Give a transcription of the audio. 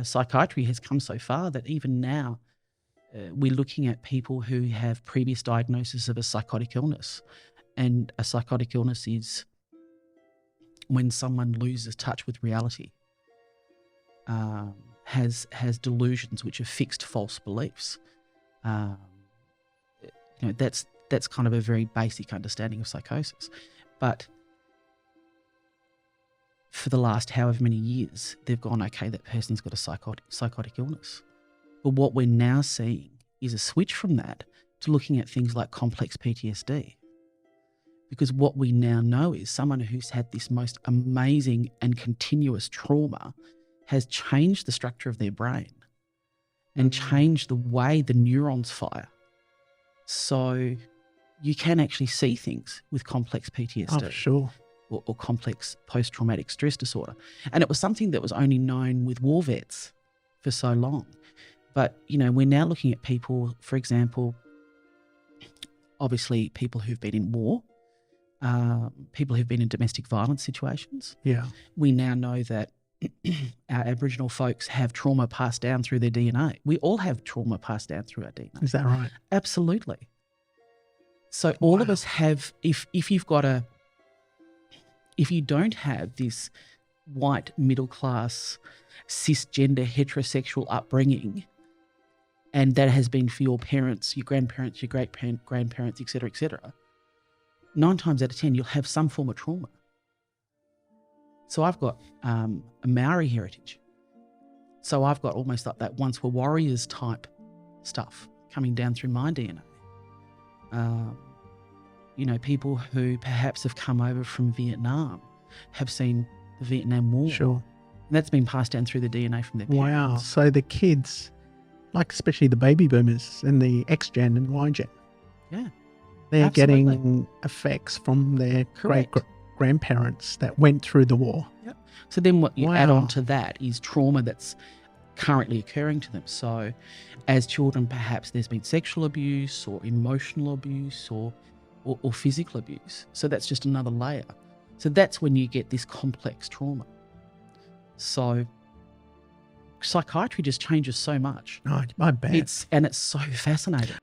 psychiatry has come so far that even now we're looking at people who have previous diagnosis of a psychotic illness. And a psychotic illness is when someone loses touch with reality, has delusions which are fixed false beliefs. That's kind of a very basic understanding of psychosis. But for the last however many years, they've gone, okay, that person's got a psychotic illness. But what we're now seeing is a switch from that to looking at things like complex PTSD. Because what we now know is someone who's had this most amazing and continuous trauma has changed the structure of their brain and changed the way the neurons fire. So you can actually see things with complex PTSD. Oh, sure. Or complex post-traumatic stress disorder. And it was something that was only known with war vets for so long. But, we're now looking at people, for example, obviously people who've been in war, people who've been in domestic violence situations. Yeah. We now know that our Aboriginal folks have trauma passed down through their DNA. We all have trauma passed down through our DNA. Is that right? Absolutely. So all of us have, if you don't have this white, middle-class, cisgender, heterosexual upbringing, and that has been for your parents, your grandparents, your great-grandparents, et cetera, 9 times out of 10, you'll have some form of trauma. So I've got a Maori heritage. So I've got almost like that once were warriors type stuff coming down through my DNA. People who perhaps have come over from Vietnam have seen the Vietnam War. Sure. And that's been passed down through the DNA from their parents. Wow. So the kids, like especially the baby boomers and the X-gen and Y-gen. Yeah. They're Absolutely. getting effects from their Correct. great-grandparents that went through the war. Yep. So then what you add Wow. on to that is trauma that's currently occurring to them. So as children, perhaps there's been sexual abuse or emotional abuse or physical abuse. So that's just another layer. So that's when you get this complex trauma. So psychiatry just changes so much. Oh, I bet. It's so fascinating.